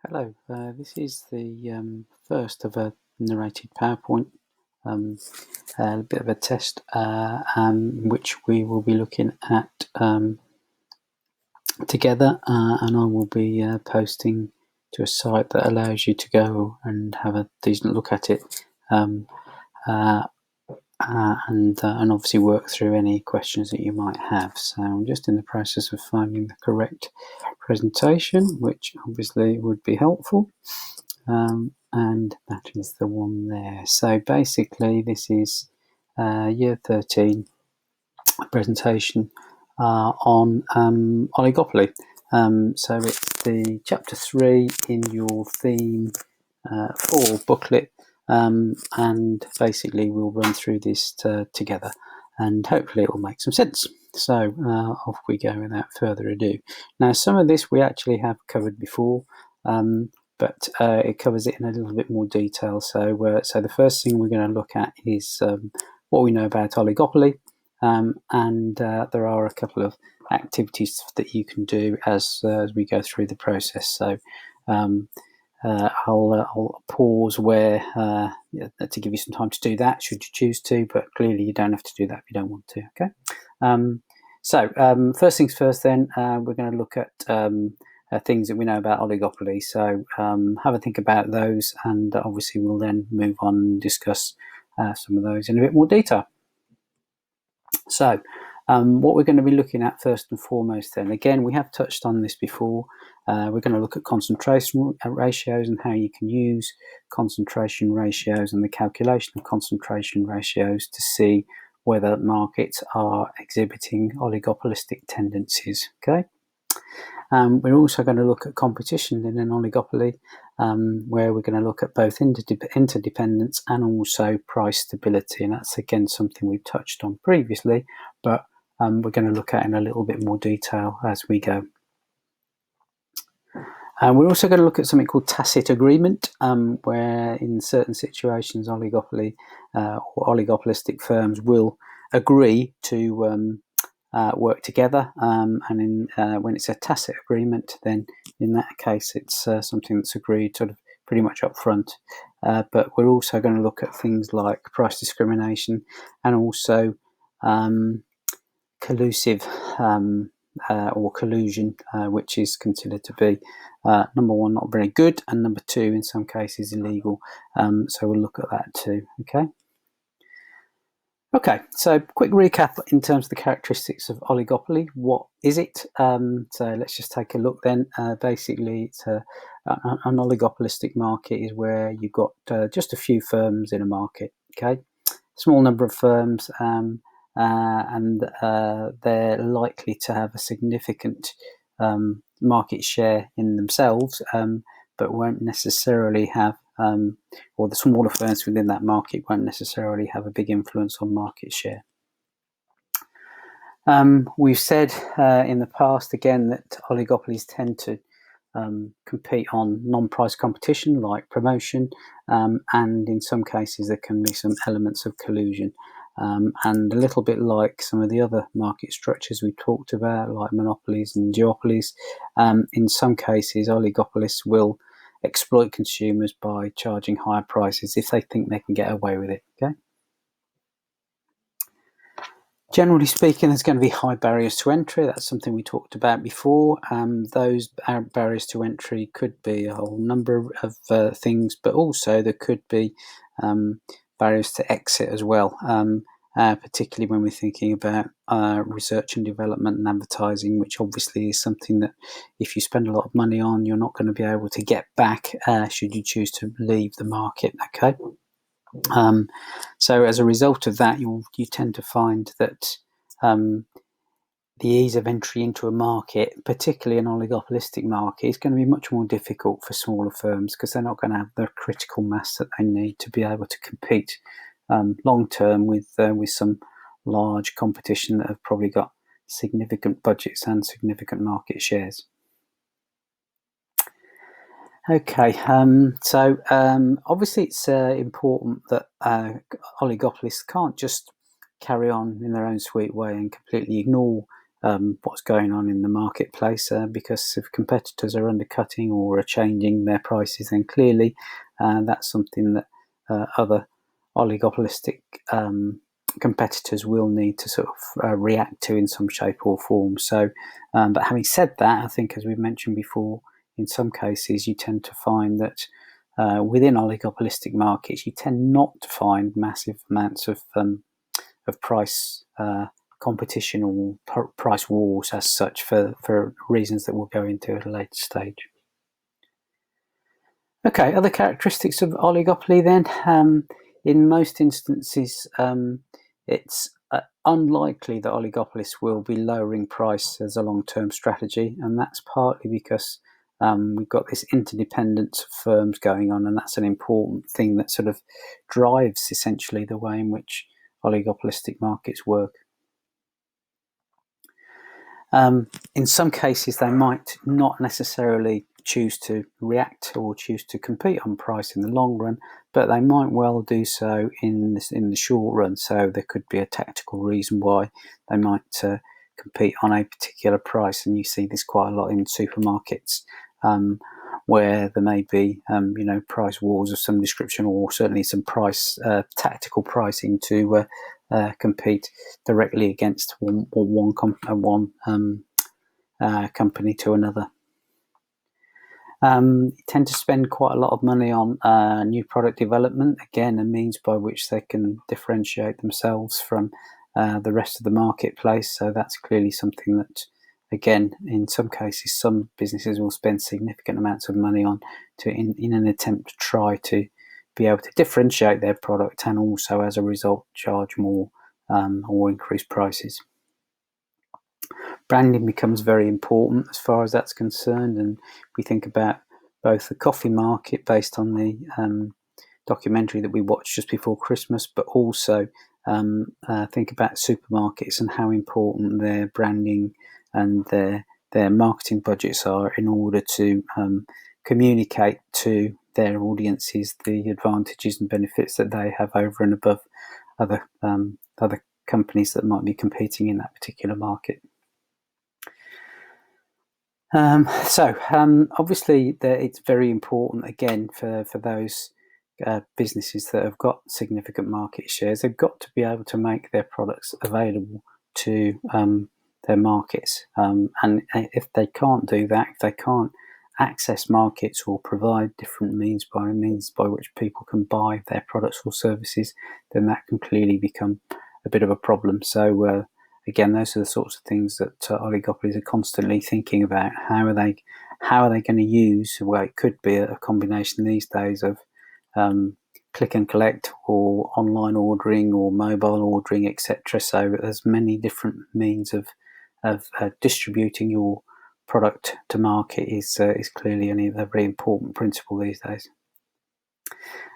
Hello, this is the first of a narrated PowerPoint, a bit of a test, which we will be looking at together, and I will be posting to a site that allows you to go and have a decent look at it, and obviously work through any questions that you might have. So I'm just in the process of finding the correct presentation, which obviously would be helpful. And that is the one there. So basically this is year 13 presentation on oligopoly. So it's the chapter 3 in your theme 4 booklet, and basically we'll run through this together, and hopefully it will make some sense. So off we go without further ado. Now, some of this we actually have covered before, but it covers it in a little bit more detail. So the first thing we're going to look at is what we know about oligopoly, and there are a couple of activities that you can do as we go through the process. So I'll pause where to give you some time to do that, should you choose to, but clearly you don't have to do that if you don't want to. Okay. First things first, then we're going to look at things that we know about oligopoly. So have a think about those, and obviously we'll then move on and discuss some of those in a bit more detail. So what we're going to be looking at first and foremost, then, again, we have touched on this before. We're going to look at concentration ratios and how you can use concentration ratios and the calculation of concentration ratios to see whether markets are exhibiting oligopolistic tendencies. Okay. We're also going to look at competition in an oligopoly, where we're going to look at both interdependence and also price stability. And that's, again, something we've touched on previously, but we're going to look at in a little bit more detail as we go. We're also going to look at something called tacit agreement, where in certain situations oligopoly or oligopolistic firms will agree to work together, and when it's a tacit agreement, then in that case it's something that's agreed sort of pretty much up front. But we're also going to look at things like price discrimination and also collusive or collusion, which is considered to be number one, not very good, and number two, in some cases, illegal. So we'll look at that too. Okay, so quick recap in terms of the characteristics of oligopoly. What is it? So let's just take a look then. Basically, it's an oligopolistic market is where you've got just a few firms in a market. Okay, small number of firms, and they're likely to have a significant market share in themselves, but won't necessarily have, or the smaller firms within that market won't necessarily have a big influence on market share. We've said in the past, again, that oligopolies tend to compete on non-price competition like promotion, and in some cases there can be some elements of collusion. And a little bit like some of the other market structures we talked about, like monopolies and duopolies, in some cases oligopolists will exploit consumers by charging higher prices if they think they can get away with it. Okay. Generally speaking, there's going to be high barriers to entry. That's something we talked about before. Those barriers to entry could be a whole number of things, but also there could be barriers to exit as well, particularly when we're thinking about research and development and advertising, which obviously is something that if you spend a lot of money on, you're not going to be able to get back should you choose to leave the market. Okay. So as a result of that, you tend to find that the ease of entry into a market, particularly an oligopolistic market, is going to be much more difficult for smaller firms because they're not going to have the critical mass that they need to be able to compete long term with some large competition that have probably got significant budgets and significant market shares. Okay, so obviously it's important that oligopolists can't just carry on in their own sweet way and completely ignore what's going on in the marketplace, because if competitors are undercutting or are changing their prices, then clearly that's something that other oligopolistic competitors will need to sort of react to in some shape or form. So, but having said that, I think, as we've mentioned before, in some cases you tend to find that within oligopolistic markets, you tend not to find massive amounts of price competition or price wars as such, for reasons that we'll go into at a later stage. Okay, other characteristics of oligopoly then. In most instances, it's unlikely that oligopolists will be lowering price as a long-term strategy, and that's partly because we've got this interdependence of firms going on, and that's an important thing that sort of drives essentially the way in which oligopolistic markets work. In some cases, they might not necessarily choose to react or choose to compete on price in the long run, but they might well do so in the short run. So there could be a tactical reason why they might compete on a particular price, and you see this quite a lot in supermarkets, where there may be price wars of some description, or certainly some price tactical pricing to compete directly against one company to another. Tend to spend quite a lot of money on new product development, again a means by which they can differentiate themselves from the rest of the marketplace. So that's clearly something that, again, in some cases, some businesses will spend significant amounts of money on in an attempt to try to be able to differentiate their product, and also as a result charge more or increase prices. Branding becomes very important as far as that's concerned, and we think about both the coffee market based on the documentary that we watched just before Christmas, but also think about supermarkets and how important their branding and their marketing budgets are in order to communicate to their audiences the advantages and benefits that they have over and above other companies that might be competing in that particular market. Obviously, it's very important, again, for those businesses that have got significant market shares. They've got to be able to make their products available to their markets. And if they can't do that, if they can't access markets or provide different means by which people can buy their products or services, then that can clearly become a bit of a problem. So again, those are the sorts of things that oligopolies are constantly thinking about. How are they going to use? Well, it could be a combination these days of click and collect, or online ordering, or mobile ordering, etc. So there's many different means of distributing your product to market is clearly a very important principle these days.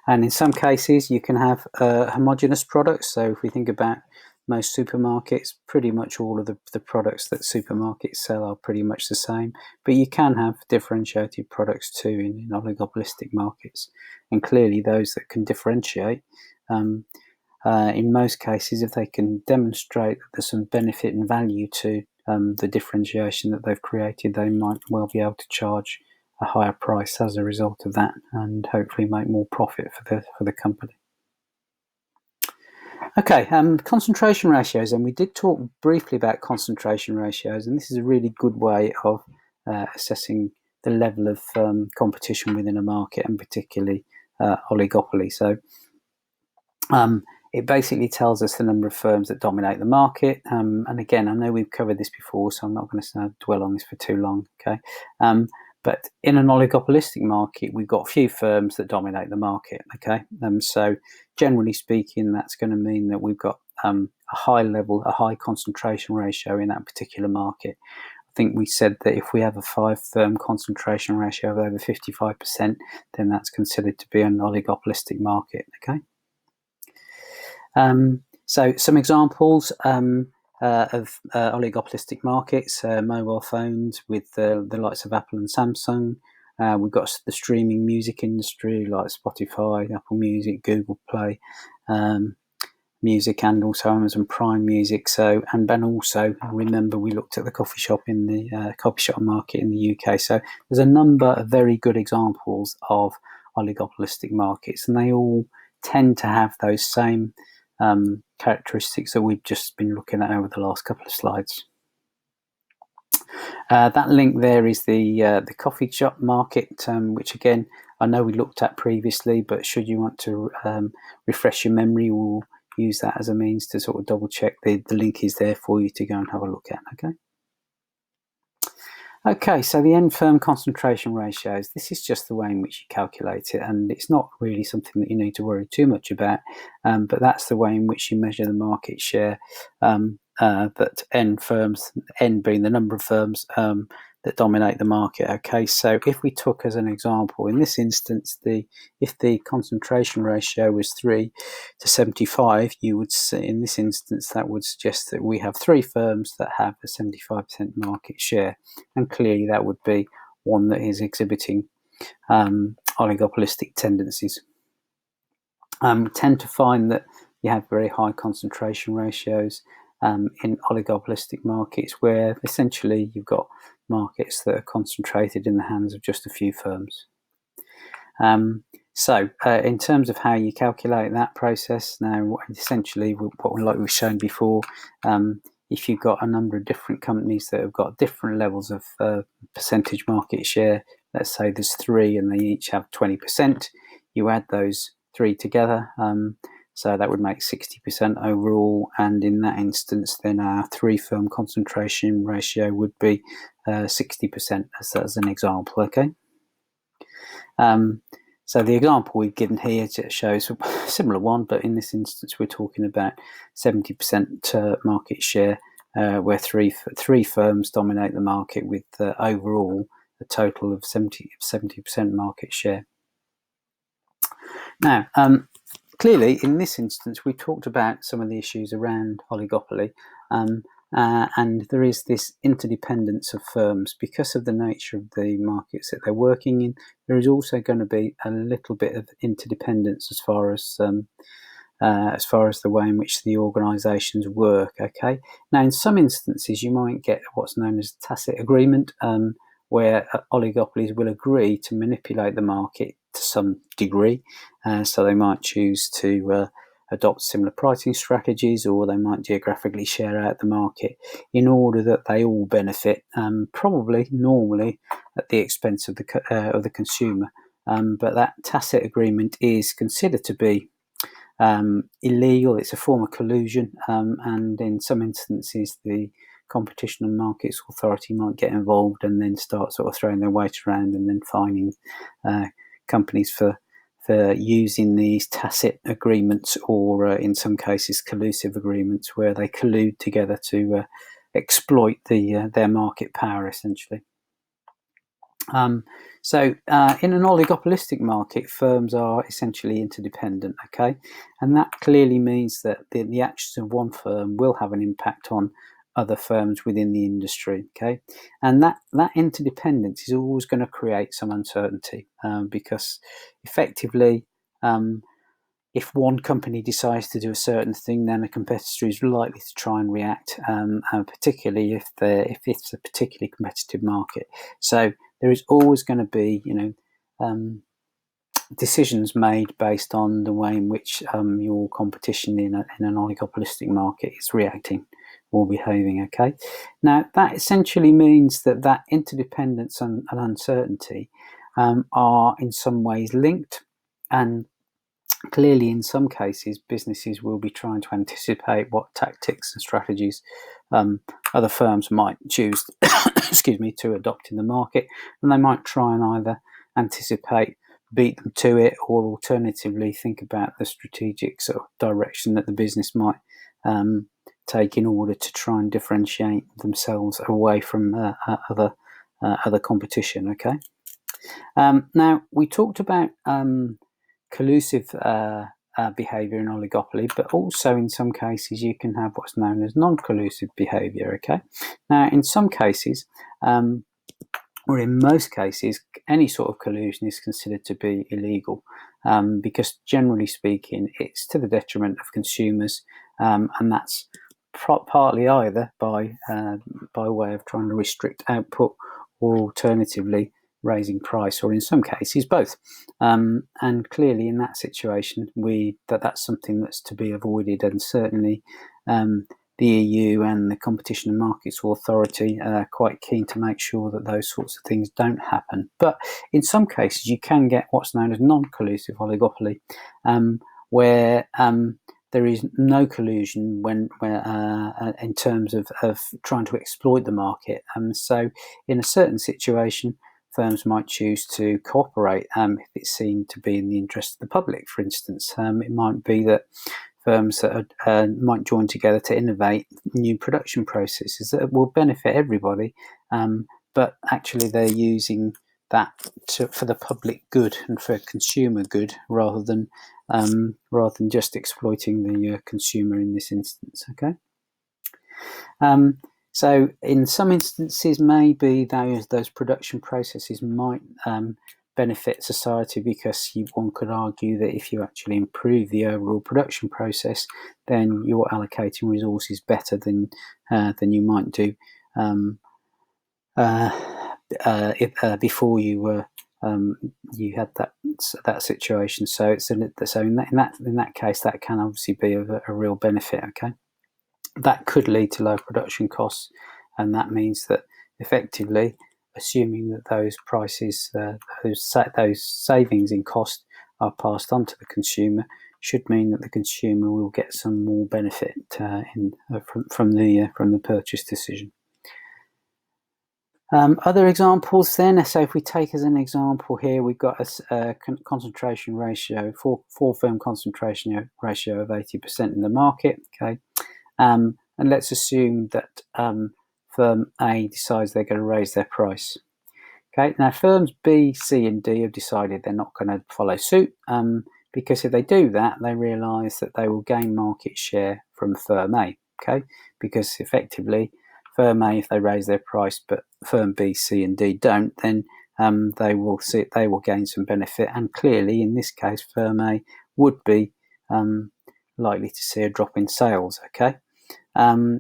And in some cases, you can have homogeneous products. So if we think about most supermarkets, pretty much all of the products that supermarkets sell are pretty much the same. But you can have differentiated products too in oligopolistic markets. And clearly those that can differentiate, in most cases, if they can demonstrate that there's some benefit and value to the differentiation that they've created, they might well be able to charge a higher price as a result of that, and hopefully make more profit for the company. Okay, concentration ratios, and we did talk briefly about concentration ratios, and this is a really good way of assessing the level of competition within a market, and particularly oligopoly. So it basically tells us the number of firms that dominate the market, and again, I know we've covered this before, so I'm not going to dwell on this for too long. Okay, but in an oligopolistic market, we've got few firms that dominate the market. Okay, so generally speaking, that's going to mean that we've got a high concentration ratio in that particular market. I think we said that if we have a 5-firm concentration ratio of over 55%, then that's considered to be an oligopolistic market. Okay. So some examples of oligopolistic markets: mobile phones with the likes of Apple and Samsung. We've got the streaming music industry like Spotify, Apple Music, Google Play. Music and also Amazon Prime Music. So, and then also remember we looked at the coffee shop in the coffee shop market in the UK. So there's a number of very good examples of oligopolistic markets, and they all tend to have those same characteristics that we've just been looking at over the last couple of slides. That link there is the coffee shop market, which again I know we looked at previously, but should you want to refresh your memory, we'll use that as a means to sort of double check. The link is there for you to go and have a look at. Okay, so the end firm concentration ratios, this is just the way in which you calculate it, and it's not really something that you need to worry too much about, but that's the way in which you measure the market share that end firms, end being the number of firms that dominate the market. Okay, so if we took as an example, in this instance, if the concentration ratio was 3 to 75, you would see in this instance that would suggest that we have 3 firms that have a 75% market share, and clearly that would be one that is exhibiting oligopolistic tendencies. Tend to find that you have very high concentration ratios in oligopolistic markets, where essentially you've got markets that are concentrated in the hands of just a few firms. So in terms of how you calculate that process, now essentially like we've shown before, if you've got a number of different companies that have got different levels of percentage market share, let's say there's 3 and they each have 20%, you add those 3 together, so that would make 60% overall, and in that instance then our 3 firm concentration ratio would be 60% as an example. Okay, so the example we've given here shows a similar one, but in this instance we're talking about 70% market share, where three firms dominate the market with overall a total of 70% market share. Now, clearly, in this instance, we talked about some of the issues around oligopoly, and there is this interdependence of firms because of the nature of the markets that they're working in. There is also going to be a little bit of interdependence as far as the way in which the organisations work. Okay. Now, in some instances, you might get what's known as tacit agreement, where oligopolies will agree to manipulate the market to some degree. So they might choose to adopt similar pricing strategies, or they might geographically share out the market in order that they all benefit, normally at the expense of the consumer. But that tacit agreement is considered to be illegal. It's a form of collusion, and in some instances the Competition and Markets Authority might get involved and then start sort of throwing their weight around and then fining companies for using these tacit agreements, or in some cases collusive agreements, where they collude together to exploit their market power, essentially. So in an oligopolistic market, firms are essentially interdependent, okay? And that clearly means that the actions of one firm will have an impact on other firms within the industry, okay? And that interdependence is always going to create some uncertainty, because effectively, if one company decides to do a certain thing, then a competitor is likely to try and react, particularly if it's a particularly competitive market. So there is always going to be, decisions made based on the way in which your competition in an oligopolistic market is reacting or behaving. Okay, now that essentially means that interdependence and uncertainty are in some ways linked, and clearly in some cases businesses will be trying to anticipate what tactics and strategies other firms might choose to adopt in the market, and they might try and either anticipate, beat them to it, or alternatively think about the strategic sort of direction that the business might take in order to try and differentiate themselves away from other competition. Okay. Now we talked about collusive behaviour in oligopoly, but also in some cases you can have what's known as non-collusive behaviour. Okay. Now in some cases, or in most cases, any sort of collusion is considered to be illegal, because generally speaking, it's to the detriment of consumers, and that's partly either by way of trying to restrict output, or alternatively raising price, or in some cases both. And clearly, in that situation, that's something that's to be avoided, and certainly the EU and the Competition and Markets Authority are quite keen to make sure that those sorts of things don't happen. But in some cases, you can get what's known as non-collusive oligopoly, where there is no collusion in terms of trying to exploit the market. So in a certain situation, firms might choose to cooperate if it's seen to be in the interest of the public, for instance. It might be that firms that might join together to innovate new production processes that will benefit everybody, but actually they're using that for the public good and for consumer good, rather than just exploiting the consumer in this instance. Okay. So in some instances, maybe those production processes might benefit society, because one could argue that if you actually improve the overall production process, then you're allocating resources better than you might do before you had that situation. So in that case, that can obviously be a real benefit. Okay, that could lead to low production costs, and that means that effectively, assuming that those prices, those savings in cost are passed on to the consumer, should mean that the consumer will get some more benefit from the purchase decision. Other examples then, so if we take as an example here, we've got a concentration ratio, four firm concentration ratio of 80% in the market. Okay, and let's assume that firm A decides they're going to raise their price. Okay, now firms B, C, and D have decided they're not going to follow suit, because if they do that, they realise that they will gain market share from firm A. Okay, because effectively, firm A, if they raise their price, but firm B, C, and D don't, then they will gain some benefit. And clearly, in this case, firm A would be likely to see a drop in sales. Okay.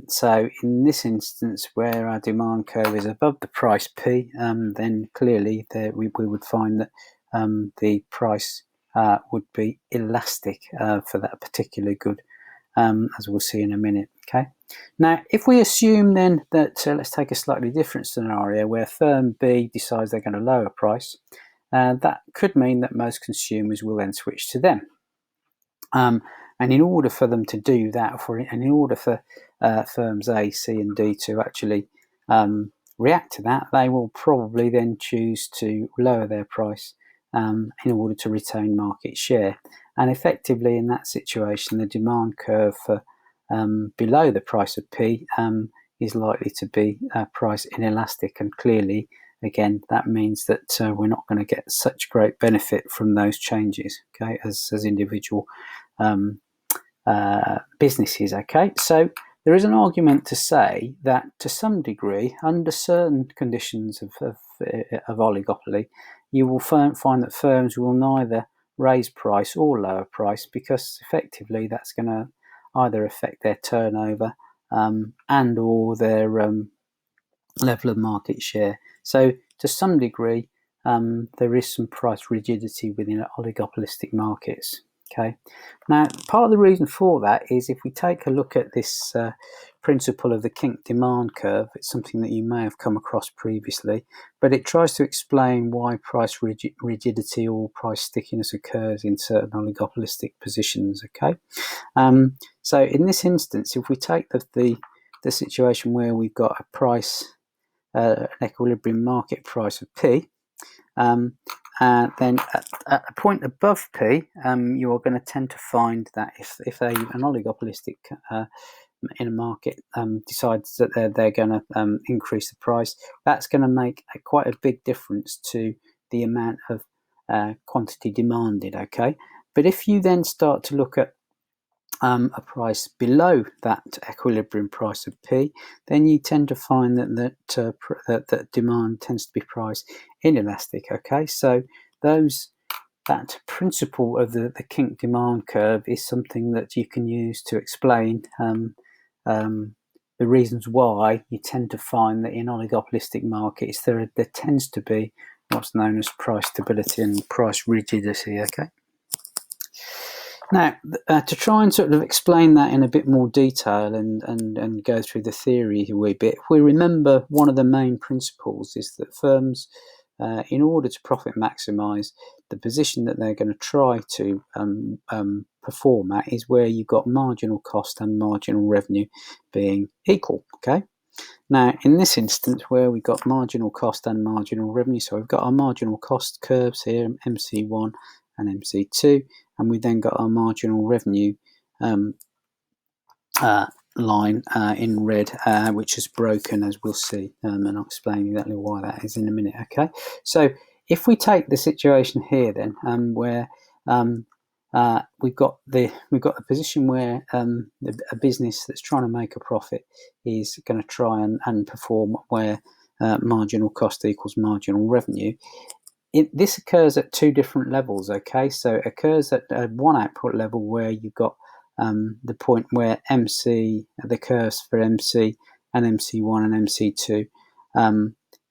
So in this instance, where our demand curve is above the price P, then clearly we would find that the price would be elastic for that particular good, as we'll see in a minute. Okay. Now, if we assume then that, let's take a slightly different scenario where firm B decides they're going to lower price, that could mean that most consumers will then switch to them. And in order for them to do that, and in order for firms A, C, and D to actually react to that, they will probably then choose to lower their price in order to retain market share. And effectively, in that situation, the demand curve for below the price of P is likely to be price inelastic, and clearly, again, that means that we're not going to get such great benefit from those changes, okay, as individual businesses. Okay, so there is an argument to say that to some degree, under certain conditions of oligopoly, you will find that firms will neither raise price or lower price, because effectively that's going to either affect their turnover and or their level of market share. So to some degree, there is some price rigidity within oligopolistic markets. Okay. Now, part of the reason for that is if we take a look at this principle of the kink demand curve, it's something that you may have come across previously, but it tries to explain why price rigidity or price stickiness occurs in certain oligopolistic positions. Okay. So in this instance, if we take the situation where we've got a price, an equilibrium market price of P, then at a point above P, you are going to tend to find that if an oligopolistic in a market decides that they're going to increase the price, that's going to make quite a big difference to the amount of quantity demanded. Okay, but if you then start to look at a price below that equilibrium price of P, then you tend to find that demand tends to be price inelastic. Okay, so that principle of the kink demand curve is something that you can use to explain the reasons why you tend to find that in oligopolistic markets there tends to be what's known as price stability and price rigidity. Okay. Now, to try and sort of explain that in a bit more detail and go through the theory a wee bit, if we remember one of the main principles is that firms, in order to profit maximise, the position that they're going to try to perform at is where you've got marginal cost and marginal revenue being equal. Okay. Now, in this instance, where we've got marginal cost and marginal revenue, so we've got our marginal cost curves here, MC1 and MC2, and we've then got our marginal revenue line in red, which is broken, as we'll see, and I'll explain exactly why that is in a minute. Okay, so if we take the situation here, then where we've got the position where a business that's trying to make a profit is going to try and perform where marginal cost equals marginal revenue. This occurs at two different levels. Okay, so it occurs at one output level where you've got the point where the curves for MC and MC1 and MC2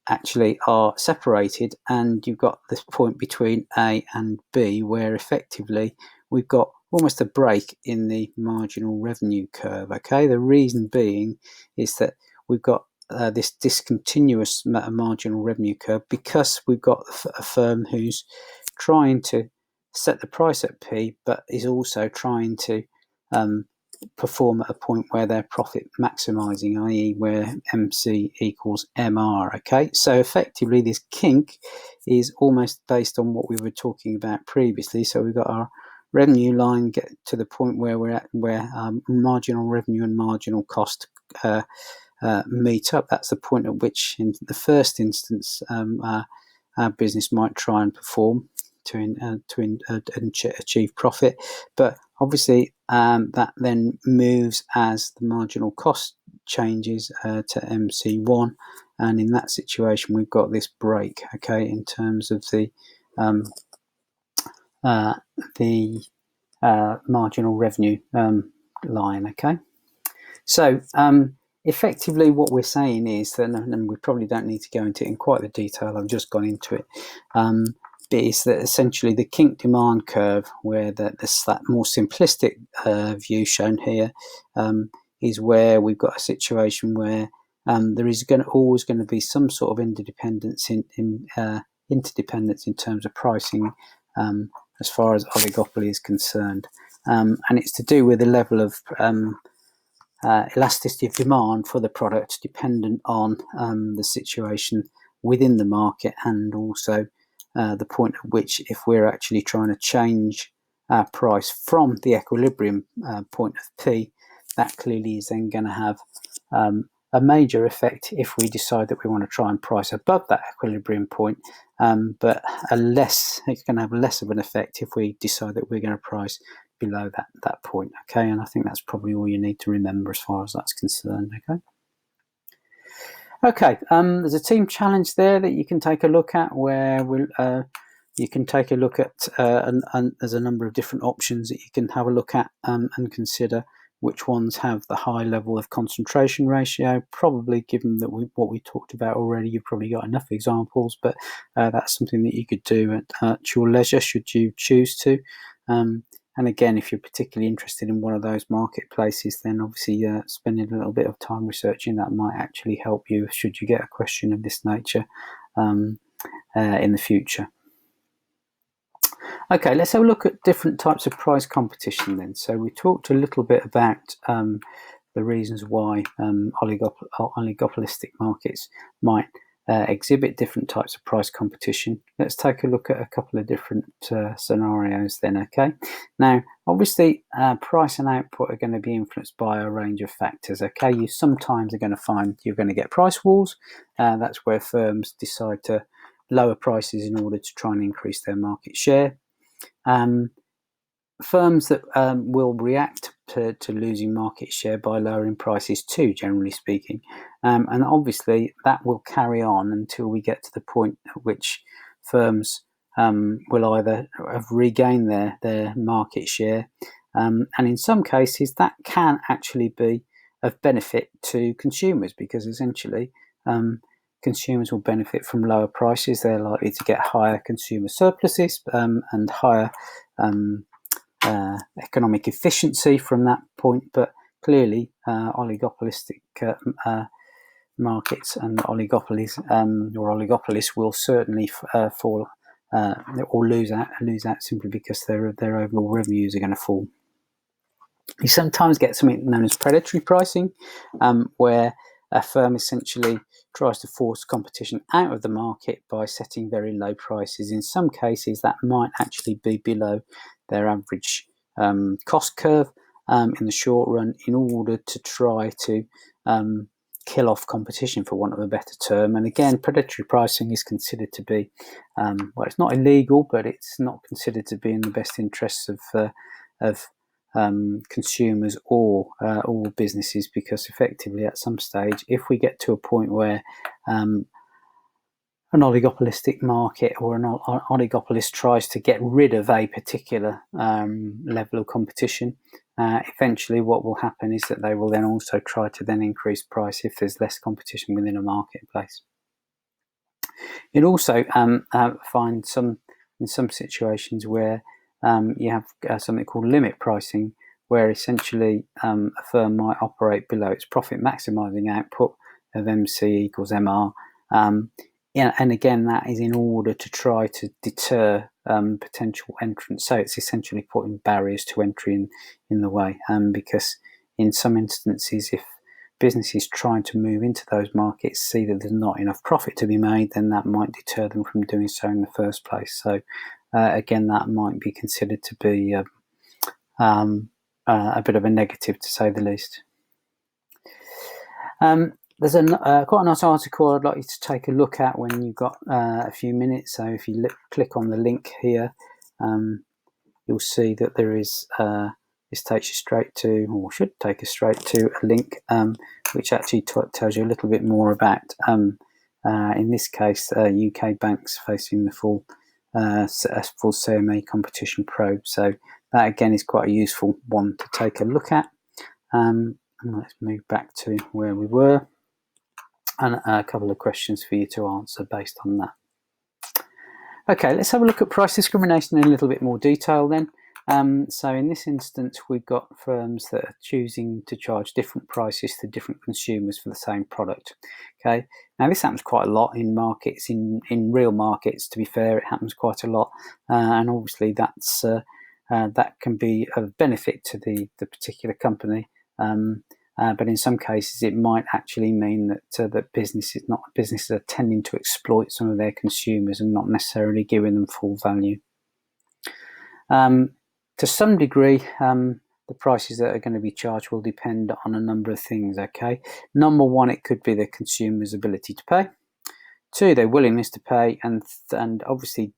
actually are separated, and you've got this point between A and B where effectively we've got almost a break in the marginal revenue curve. Okay, the reason being is that we've got this discontinuous marginal revenue curve because we've got a firm who's trying to set the price at P, but is also trying to perform at a point where they're profit maximizing, i.e. where MC equals MR. Okay, so effectively this kink is almost based on what we were talking about previously. So we've got our revenue line get to the point where we're at, where marginal revenue and marginal cost meet up. That's the point at which, in the first instance, our business might try and perform to achieve profit, but obviously that then moves as the marginal cost changes to MC1, and in that situation we've got this break. Okay, in terms of the marginal revenue line. Okay, so effectively what we're saying is that, and we probably don't need to go into it in quite the detail, I've just gone into it, is that essentially the kink demand curve, where that more simplistic view shown here is where we've got a situation where there is always going to be some sort of interdependence in terms of pricing as far as oligopoly is concerned, and it's to do with the level of elasticity of demand for the product dependent on the situation within the market, and also the point at which, if we're actually trying to change our price from the equilibrium point of P, that clearly is then going to have a major effect if we decide that we want to try and price above that equilibrium point, but it's going to have less of an effect if we decide that we're going to price below that point. Okay, and I think that's probably all you need to remember as far as that's concerned. Okay, there's a team challenge there that you can take a look at, where you can take a look at, and there's a number of different options that you can have a look at and consider which ones have the high level of concentration ratio. Probably, given that what we talked about already, you've probably got enough examples, but that's something that you could do at your leisure, should you choose to. And again, if you're particularly interested in one of those marketplaces, then obviously spending a little bit of time researching that might actually help you should you get a question of this nature in the future. Okay, let's have a look at different types of price competition then. So we talked a little bit about the reasons why oligopolistic markets might exhibit different types of price competition. Let's take a look at a couple of different scenarios then. Okay, now obviously price and output are going to be influenced by a range of factors. Okay, you sometimes are going to find you're going to get price wars. That's where firms decide to lower prices in order to try and increase their market share. Firms that will react to losing market share by lowering prices too, generally speaking. And obviously that will carry on until we get to the point at which firms will either have regained their market share, and in some cases that can actually be of benefit to consumers, because essentially consumers will benefit from lower prices. They're likely to get higher consumer surpluses and higher economic efficiency from that point. But clearly oligopolistic markets and oligopolies or oligopolists will certainly fall or lose out simply because their overall revenues are going to fall. You sometimes get something known as predatory pricing, where a firm essentially tries to force competition out of the market by setting very low prices. In some cases, that might actually be below their average cost curve in the short run, in order to try to kill off competition, for want of a better term. And again, predatory pricing is considered to be, well, it's not illegal, but it's not considered to be in the best interests of consumers or businesses, because effectively at some stage, if we get to a point where an oligopolistic market or an oligopolist tries to get rid of a particular level of competition, eventually what will happen is that they will then also try to then increase price if there's less competition within a marketplace. You'll also find in some situations where you have something called limit pricing, where essentially a firm might operate below its profit maximizing output of MC equals MR. And again, that is in order to try to deter potential entrants. So it's essentially putting barriers to entry in the way, because in some instances, if businesses trying to move into those markets see that there's not enough profit to be made, then that might deter them from doing so in the first place. So again, that might be considered to be a bit of a negative, to say the least. There's quite a nice article I'd like you to take a look at when you've got a few minutes. So if you click on the link here, you'll see that there is, this takes you straight to, or should take us straight to, a link which actually tells you a little bit more about, in this case, UK banks facing the full CMA competition probe. So that again is quite a useful one to take a look at. And let's move back to where we were, and a couple of questions for you to answer based on that. Okay, let's have a look at price discrimination in a little bit more detail then. So in this instance, we've got firms that are choosing to charge different prices to different consumers for the same product. Okay, now this happens quite a lot in markets, in real markets. To be fair, it happens quite a lot, and obviously that's that can be of benefit to the particular company. But in some cases, it might actually mean that businesses are tending to exploit some of their consumers and not necessarily giving them full value. To some degree, the prices that are going to be charged will depend on a number of things. Okay, number one, it could be the consumer's ability to pay. Two, their willingness to pay, and obviously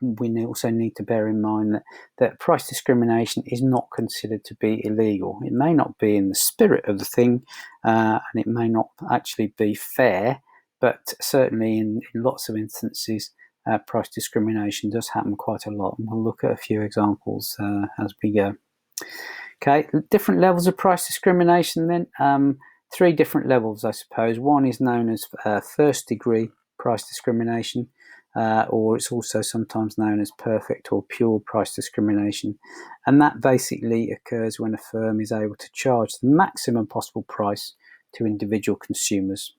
we also need to bear in mind that price discrimination is not considered to be illegal. It may not be in the spirit of the thing, and it may not actually be fair, but certainly in lots of instances, price discrimination does happen quite a lot, and we'll look at a few examples as we go. Okay, different levels of price discrimination then. Three different levels, I suppose. One is known as first degree price discrimination, or it's also sometimes known as perfect or pure price discrimination, and that basically occurs when a firm is able to charge the maximum possible price to individual consumers.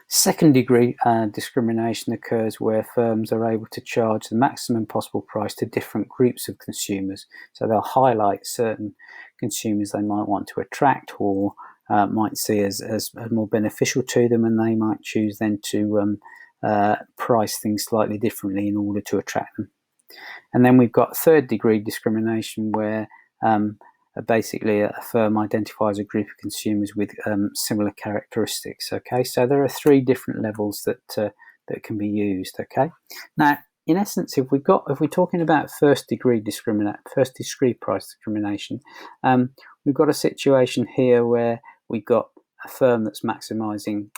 Second degree discrimination occurs where firms are able to charge the maximum possible price to different groups of consumers. So they'll highlight certain consumers they might want to attract or might see as more beneficial to them, and they might choose then to price things slightly differently in order to attract them. And then we've got third degree discrimination where basically a firm identifies a group of consumers with similar characteristics. Okay, so there are three different levels that can be used. Okay, now in essence, if we're talking about first degree price discrimination, we've got a situation here where we've got a firm that's maximising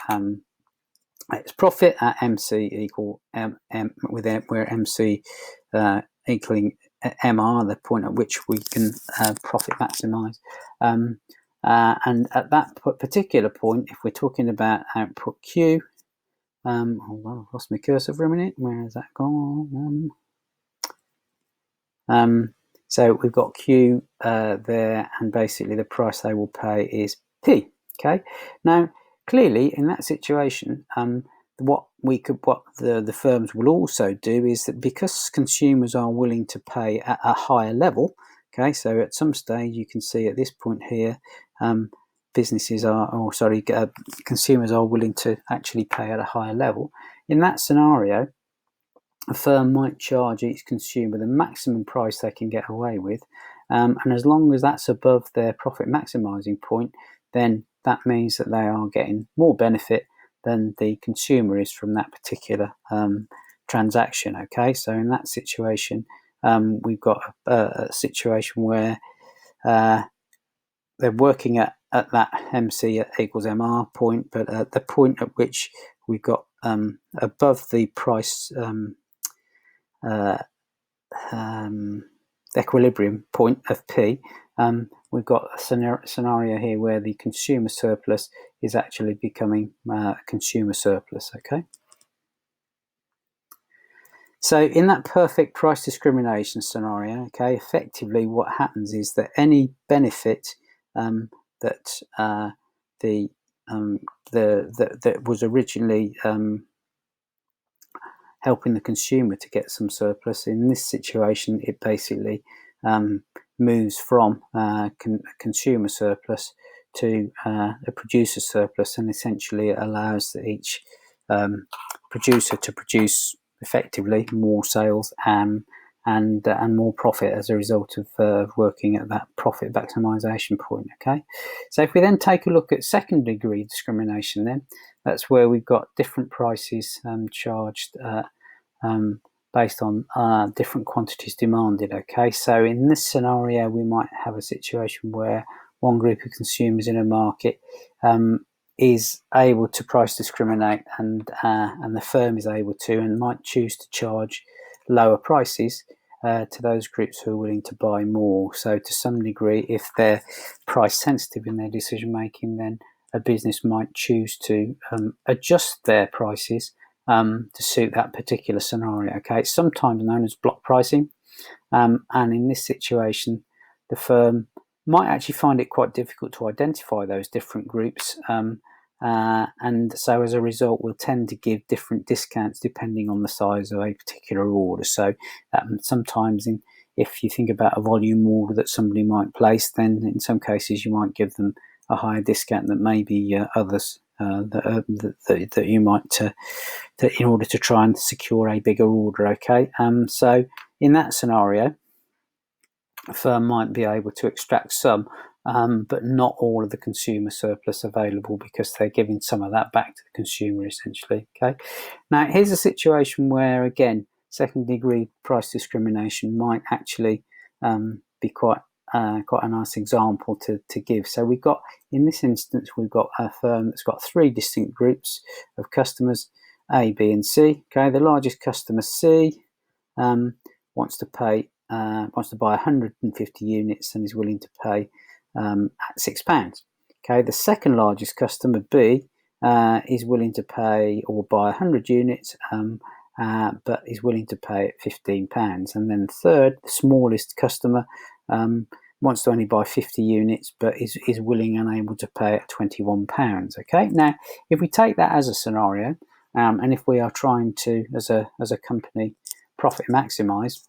its profit at MC equal where MC equaling MR, the point at which we can profit maximise. And at that particular point, if we're talking about output Q, hold on, I've lost my cursor for a minute. Where has that gone? So we've got Q there, and basically the price they will pay is P. Okay. Now, clearly, in that situation, what the firms will also do is that because consumers are willing to pay at a higher level. Okay, so at some stage you can see at this point here, consumers are willing to actually pay at a higher level. In that scenario, a firm might charge each consumer the maximum price they can get away with, and as long as that's above their profit maximising point, then that means that they are getting more benefit than the consumer is from that particular transaction. Okay, so in that situation, we've got a situation where they're working at that MC equals MR point, but at the point at which we've got above the price equilibrium point of P, we've got a scenario here where the consumer surplus is actually becoming consumer surplus. Okay. So in that perfect price discrimination scenario, okay, effectively what happens is that any benefit that was originally helping the consumer to get some surplus, in this situation, it basically moves from consumer surplus to a producer surplus, and essentially it allows each producer to produce effectively more sales and more profit as a result of working at that profit maximisation point. Okay, so if we then take a look at second degree discrimination, then that's where we've got different prices charged based on different quantities demanded. Okay, so in this scenario, we might have a situation where one group of consumers in a market is able to price discriminate, and the firm is able to and might choose to charge lower prices to those groups who are willing to buy more. So to some degree, if they're price sensitive in their decision making, then a business might choose to adjust their prices to suit that particular scenario. Okay, it's sometimes known as block pricing, and in this situation, the firm might actually find it quite difficult to identify those different groups, and so as a result will tend to give different discounts depending on the size of a particular order. So sometimes if you think about a volume order that somebody might place, then in some cases you might give them a higher discount than maybe others that you might in order to try and secure a bigger order. Okay, so in that scenario, a firm might be able to extract some, but not all of the consumer surplus available, because they're giving some of that back to the consumer essentially. Okay, now here's a situation where again second degree price discrimination might actually be quite a nice example to give. So we've got, in this instance, we've got a firm that's got three distinct groups of customers, A, B, and C. Okay, the largest customer, C, wants to buy 150 units and is willing to pay at £6. Okay, the second largest customer, B, is willing to pay or buy 100 units, but is willing to pay at £15. And then third, the smallest customer, wants to only buy 50 units, but is willing and able to pay at £21. Okay, now if we take that as a scenario, and if we are trying to, as a company, profit maximise,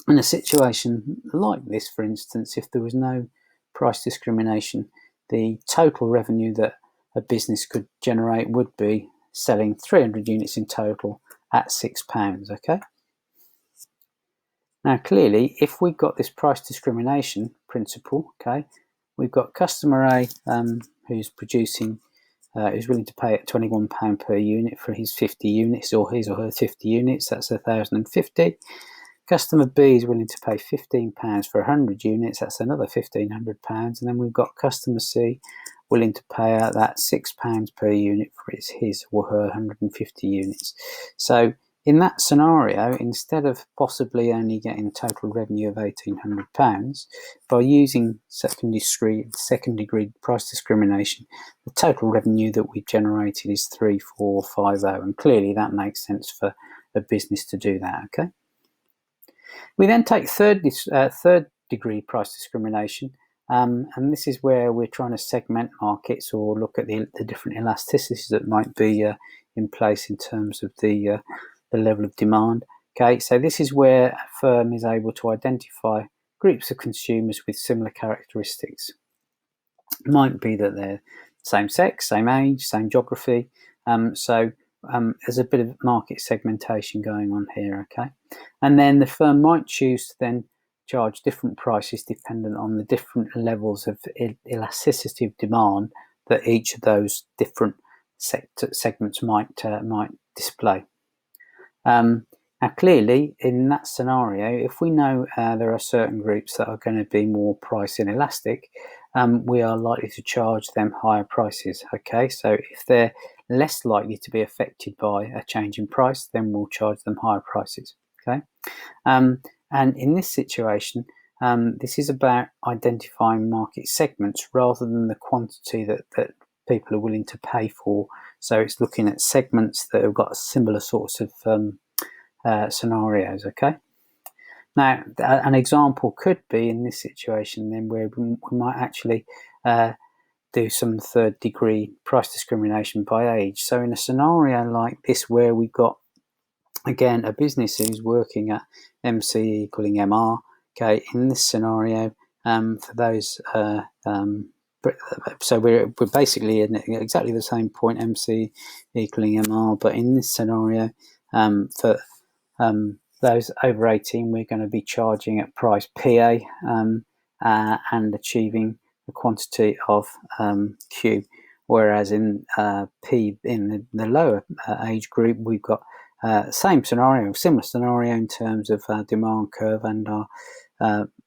in a situation like this, for instance, if there was no price discrimination, the total revenue that a business could generate would be selling 300 units in total at £6. Okay. Now, clearly, if we've got this price discrimination principle, okay, we've got customer A who's producing is willing to pay at £21 per unit for his 50 units, or his or her 50 units. That's 1,050. Customer B is willing to pay £15 for 100 units. That's another £1,500. And then we've got customer C willing to pay out that £6 per unit for his or her 150 units. So in that scenario, instead of possibly only getting a total revenue of £1,800, by using second degree price discrimination, the total revenue that we've generated is 3,450, and clearly that makes sense for a business to do that. Okay. We then take third degree price discrimination, and this is where we're trying to segment markets or look at the different elasticities that might be in place in terms of the level of demand. Okay, so this is where a firm is able to identify groups of consumers with similar characteristics. It might be that they're same sex, same age, same geography. There's a bit of market segmentation going on here, okay? And then the firm might choose to then charge different prices dependent on the different levels of elasticity of demand that each of those different segments might display. Now, clearly, in that scenario, if we know there are certain groups that are going to be more price inelastic, we are likely to charge them higher prices. Okay, so if they're less likely to be affected by a change in price, then we'll charge them higher prices. Okay, and in this situation, this is about identifying market segments rather than the quantity that people are willing to pay for. So it's looking at segments that have got similar sorts of scenarios. Okay. Now, an example could be in this situation then where we might actually do some third degree price discrimination by age. So in a scenario like this where we've got, again, a business who's working at MC equaling MR, okay, in this scenario, for those, so we're basically in exactly the same point, MC equaling MR, but in this scenario, for those over 18, we're going to be charging at price PA and achieving the quantity of Q, whereas in P, in the lower age group, we've got same scenario, similar scenario in terms of our demand curve and our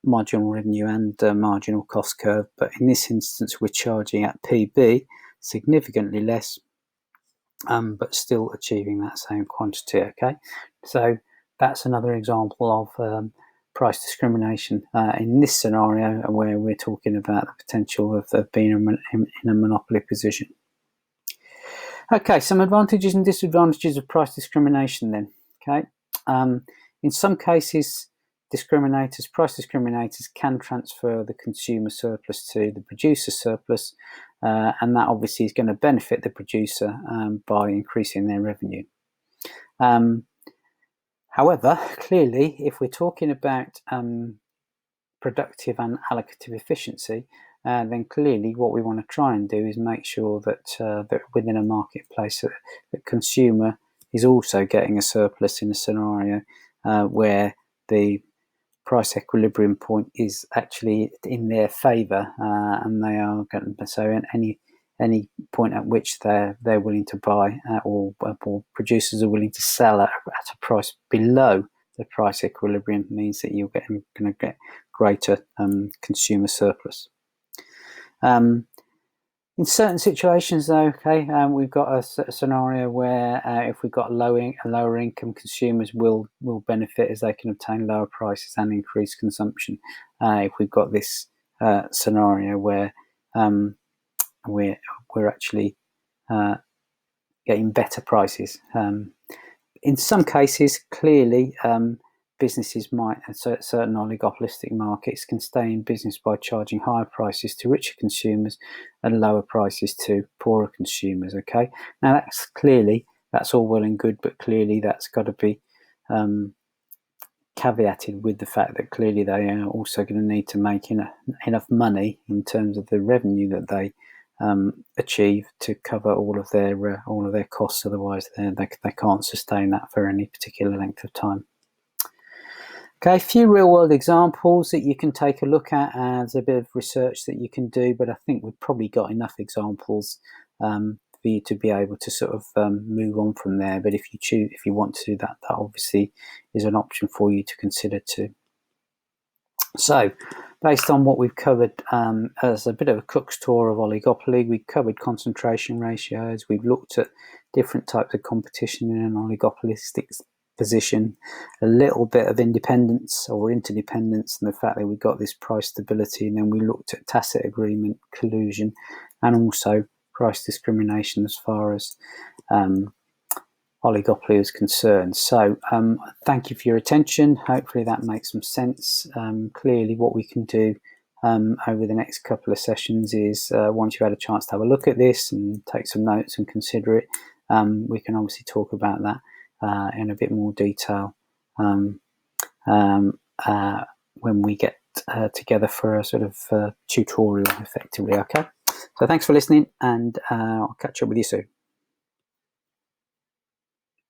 marginal revenue and marginal cost curve, but in this instance, we're charging at PB significantly less, but still achieving that same quantity. Okay, so that's another example of price discrimination in this scenario where we're talking about the potential of being in a monopoly position. Okay, some advantages and disadvantages of price discrimination then. Okay, in some cases, price discriminators can transfer the consumer surplus to the producer surplus, and that obviously is going to benefit the producer by increasing their revenue. However, clearly, if we're talking about productive and allocative efficiency, then clearly what we want to try and do is make sure that within a marketplace that the consumer is also getting a surplus in a scenario where the price equilibrium point is actually in their favour, and they are going to, so any point at which they're willing to buy or producers are willing to sell at a price below the price equilibrium means that you're going to get greater consumer surplus. In certain situations, though, okay, we've got a scenario where if we've got lower income consumers will benefit as they can obtain lower prices and increase consumption. If we've got this scenario where we're actually getting better prices. In some cases, clearly, businesses might, certain oligopolistic markets can stay in business by charging higher prices to richer consumers and lower prices to poorer consumers. Okay, now that's all well and good, but clearly that's got to be caveated with the fact that clearly they are also going to need to make enough money in terms of the revenue that they achieve to cover all of their costs. Otherwise, they can't sustain that for any particular length of time. Okay, a few real-world examples that you can take a look at. There's a bit of research that you can do, but I think we've probably got enough examples for you to be able to sort of move on from there. But if you want to do that, that obviously is an option for you to consider too. So, based on what we've covered as a bit of a cook's tour of oligopoly, we've covered concentration ratios, we've looked at different types of competition in an oligopolistic position, a little bit of independence or interdependence, and the fact that we've got this price stability, and then we looked at tacit agreement, collusion, and also price discrimination as far as oligopoly is concerned. So thank you for your attention. Hopefully that makes some sense. Clearly what we can do over the next couple of sessions is once you've had a chance to have a look at this and take some notes and consider it, we can obviously talk about that in a bit more detail when we get together for a sort of tutorial effectively. Okay, so thanks for listening, and I'll catch up with you soon.